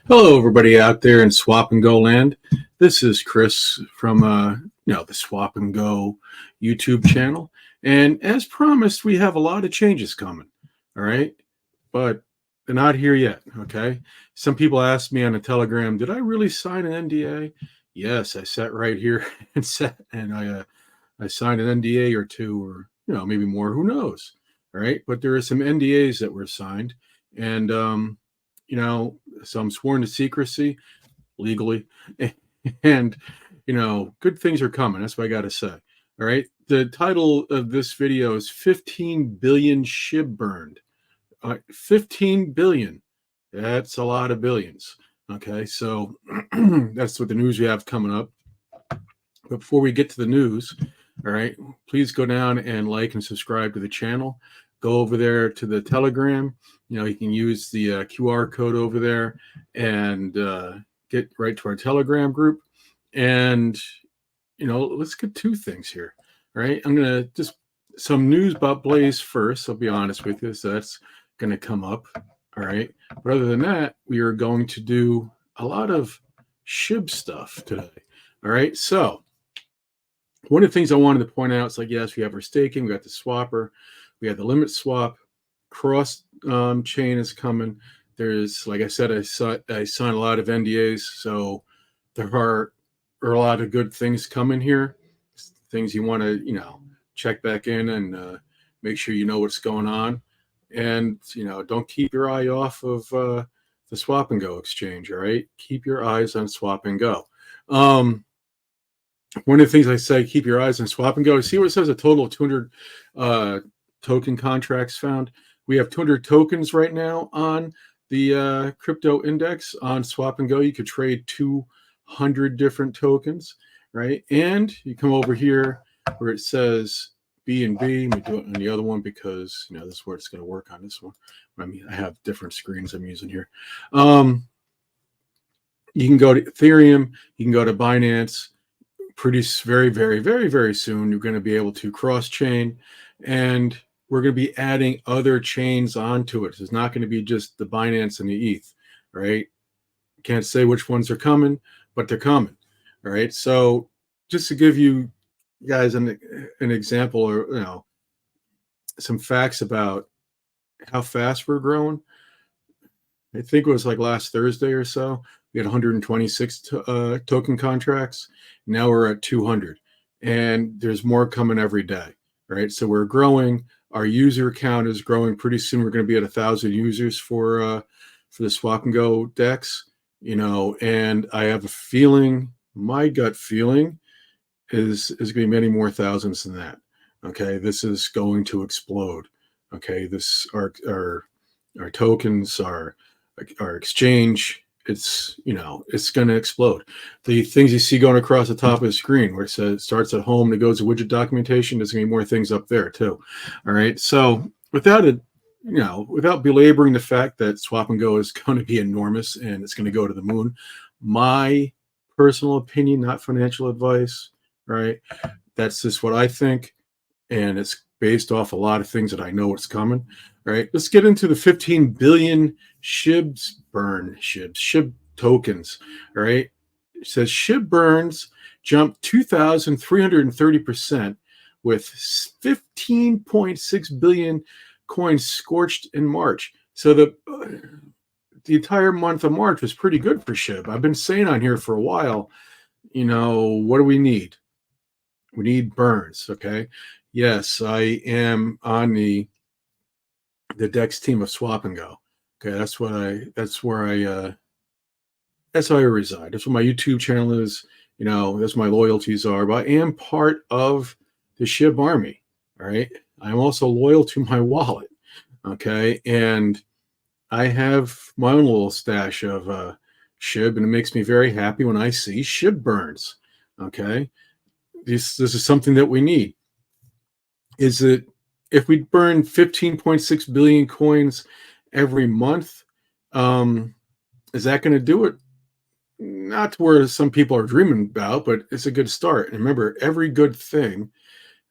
Hello, everybody out there in Swap and Go land. This is Chris from the Swap and Go YouTube channel, and as promised, we have a lot of changes coming. All right, but they're not here yet. Okay, some people asked me on a Telegram, "Did I really sign an NDA?" Yes, I sat right here and I signed an NDA or two, or maybe more. Who knows? All right, but there are some NDAs that were signed, and so I'm sworn to secrecy legally, and good things are coming. That's what I got to say. All right. The title of this video is 15 billion Shib burned. 15 billion. That's a lot of billions. Okay. So that's what the news we have coming up. But before we get to the news, all right, please go down and like and subscribe to the channel. Go over there to the Telegram. You can use the QR code over there and get right to our Telegram group. And, let's get two things here. All right. I'm going to just some news about Blaze first. I'll be honest with you. So that's going to come up. All right. But other than that, we are going to do a lot of Shib stuff today. All right. So one of the things I wanted to point out is yes, we have our staking. We got the swapper. We have the limit swap. Cross chain is coming. There's, like I said, I signed a lot of NDAs. So there are a lot of good things coming here. Things you want to, check back in and make sure you know what's going on. And, don't keep your eye off of the Swap and Go exchange. All right. Keep your eyes on Swap and Go. One of the things I say, keep your eyes on Swap and Go. See what it says, a total of 200 token contracts found. We have 200 tokens right now on the crypto index on Swap and Go. You could trade 200 different tokens, right? And you come over here where it says B and B. Let me do it on the other one because this is where it's going to work on this one. I mean, I have different screens I'm using here. You can go to Ethereum. You can go to Binance. Very, very, very, very soon, you're going to be able to cross-chain, and we're going to be adding other chains onto it. It's not going to be just the Binance and the ETH, right? Can't say which ones are coming, but they're coming, all right? So just to give you guys an example, or some facts about how fast we're growing. I think it was like last Thursday or so, we had 126 token contracts. Now we're at 200, and there's more coming every day. Right, so we're growing. Our user count is growing. Pretty soon, we're going to be at 1,000 users for the Swap and Go DEX. And I have a feeling, my gut feeling, is going to be many more thousands than that. Okay, this is going to explode. Okay, our tokens, our exchange, it's going to explode. The things you see going across the top of the screen where it says starts at home and it goes to widget documentation, there's going to be more things up there too. All right, so without belaboring the fact that Swap and Go is going to be enormous and it's going to go to the moon, my personal opinion, not financial advice, right? That's just what I think, and it's based off a lot of things that I know what's coming. All right, let's get into the 15 billion Shib tokens. All right, it says Shib burns jumped 2,330% with 15.6 billion coins scorched in March. So the entire month of March was pretty good for Shib. I've been saying on here for a while, what do we need? We need burns. Okay. Yes, I am on the DEX team of Swap and Go. Okay, that's how I reside. That's what my YouTube channel is. That's my loyalties are. But I am part of the Shib army. All right. I'm also loyal to my wallet. Okay, and I have my own little stash of Shib, and it makes me very happy when I see Shib burns. Okay, this is something that we need. Is that if we burn 15.6 billion coins every month, is that going to do it? Not to where some people are dreaming about, but it's a good start. And remember, every good thing,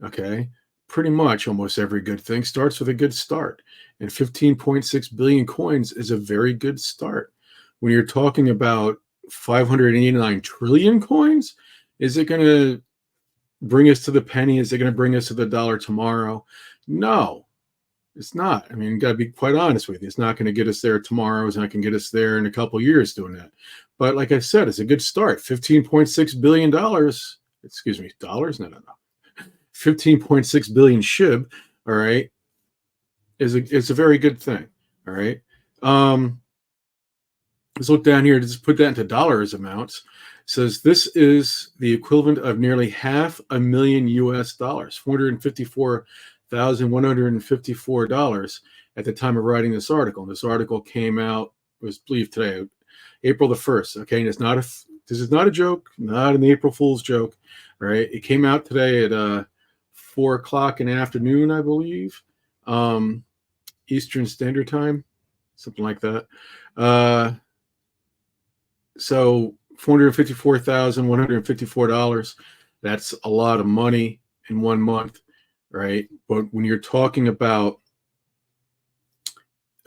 okay, pretty much almost every good thing starts with a good start. And 15.6 billion coins is a very good start. when you're talking about 589 trillion coins, is it going to bring us to the penny? Is it going to bring us to the dollar tomorrow? No, it's not. I mean, got to be quite honest with you. It's not going to get us there tomorrow. It's not going to get us there in a couple of years doing that. But like I said, it's a good start. $15.6 billion. Excuse me, dollars? No. 15.6 billion SHIB. All right. It's a very good thing. All right. Let's look down here to just put that into dollars amounts. It says this is the equivalent of nearly $500,000 US, $454,154 at the time of writing this article. This article came out, was believed today, April the 1st. Okay, and this is not a joke, not an April Fool's joke. All right, it came out today at 4 o'clock in the afternoon, I believe, Eastern Standard Time, something like that. So $454,154. That's a lot of money in 1 month, right? But when you're talking about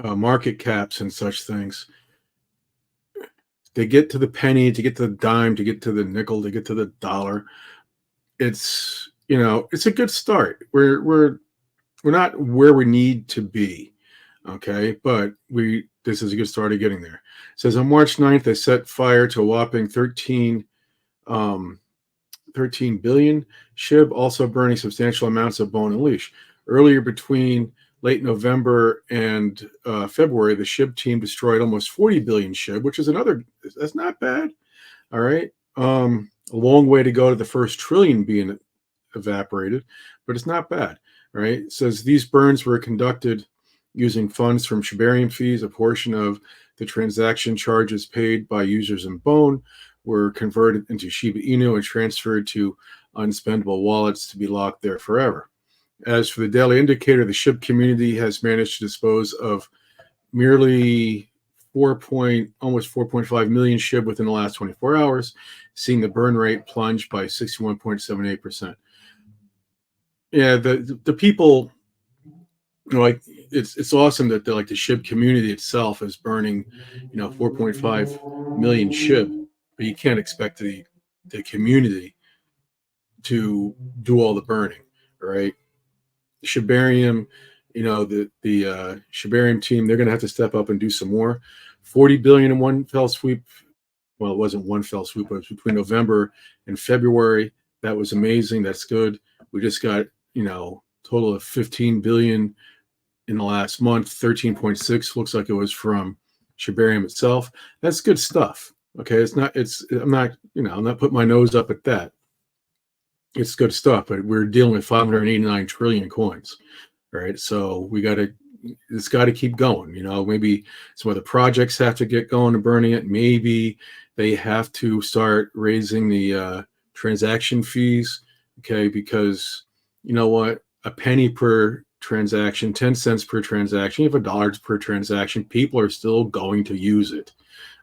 market caps and such things, they get to the penny, to get to the dime, to get to the nickel, to get to the dollar. It's it's a good start. We're not where we need to be, okay, but this is a good start of getting there. It says on March 9th, they set fire to a whopping 13 billion SHIB, also burning substantial amounts of bone and leash. Earlier, between late November and February, the SHIB team destroyed almost 40 billion SHIB, which is that's not bad. All right. A long way to go to the first trillion being evaporated, but it's not bad. Right. It says these burns were conducted using funds from Shibarium fees. A portion of the transaction charges paid by users in Bone were converted into Shiba Inu and transferred to unspendable wallets to be locked there forever. As for the daily indicator, the SHIB community has managed to dispose of merely almost 4.5 million SHIB within the last 24 hours, seeing the burn rate plunge by 61.78%. Yeah, the people, like it's awesome that the SHIB community itself is burning 4.5 million SHIB, but you can't expect the community to do all the burning, right? Shibarium, the Shibarium team, they're going to have to step up and do some more. 40 billion in one fell swoop. Well, it wasn't one fell swoop, but it was between November and February. That was amazing. That's good. We just got total of 15 billion in the last month. 13.6 looks like it was from Shibarium itself. That's good stuff. Okay, I'm not putting my nose up at that. It's good stuff, but we're dealing with 589 trillion coins, right? So it's got to keep going. Maybe some of the projects have to get going and burning it. Maybe they have to start raising the transaction fees, okay? Because you know what? A penny per transaction, 10 cents per transaction, even $1 per transaction, people are still going to use it.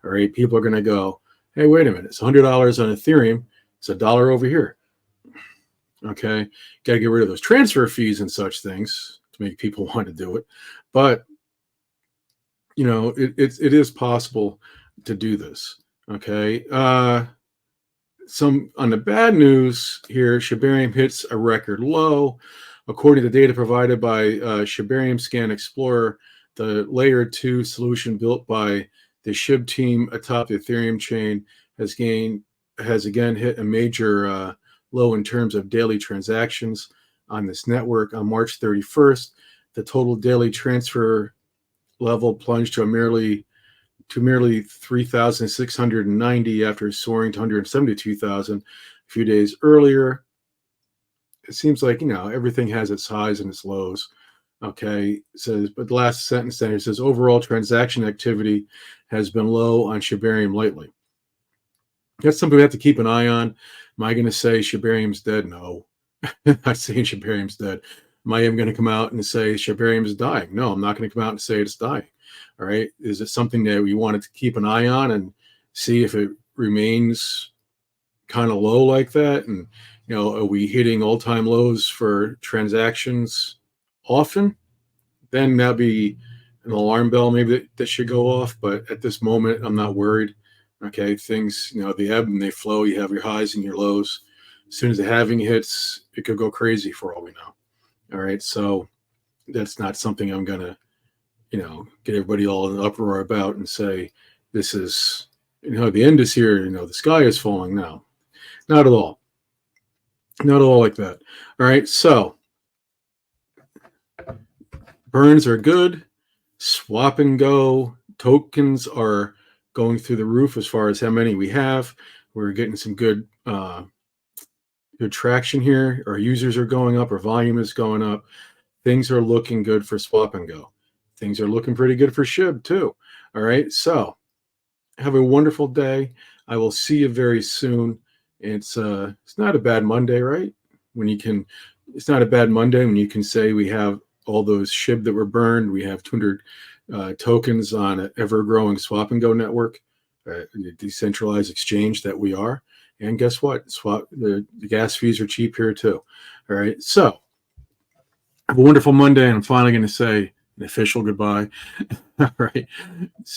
All right. People are going to go, hey, wait a minute. It's $100 on Ethereum. It's $1 over here. Okay. Got to get rid of those transfer fees and such things to make people want to do it. But, it is possible to do this. Okay. Some on the bad news here, Shibarium hits a record low. According to data provided by Shibarium Scan Explorer, the layer 2 solution built by the SHIB team atop the Ethereum chain has again hit a major low in terms of daily transactions on this network. On March 31st, the total daily transfer level plunged to merely 3,690 after soaring to 172,000 a few days earlier. It seems like everything has its highs and its lows. Okay, it says, but the last sentence there says overall transaction activity has been low on Shibarium lately. That's something we have to keep an eye on. Am I going to say Shibarium's dead? No, I'm not saying Shibarium's dead. Am I even going to come out and say Shibarium is dying? No, I'm not going to come out and say it's dying. All right, is it something that we wanted to keep an eye on and see if it remains kind of low like that? And are we hitting all-time lows for transactions often? Then that'd be an alarm bell maybe that should go off, but at this moment, I'm not worried. Okay, things, they ebb and they flow. You have your highs and your lows. As soon as the halving hits, it could go crazy for all we know. All right, so that's not something I'm gonna, get everybody all in an uproar about and say this is, the end is here. The sky is falling now. Not at all. Not at all like that. All right, so burns are good. Swap and go tokens are going through the roof as far as how many we have. We're getting some good traction here. Our users are going up. Our volume is going up. Things are looking good for Swap and Go. Things are looking pretty good for Shib too. All right, so have a wonderful day. I will see you very soon. It's not a bad Monday, right? It's not a bad Monday when you can say we have all those Shib that were burned. We have 200 tokens on an ever-growing Swap and Go network, decentralized exchange that we are. And guess what? The gas fees are cheap here too. All right, so have a wonderful Monday, and I'm finally going to say an official goodbye. All right.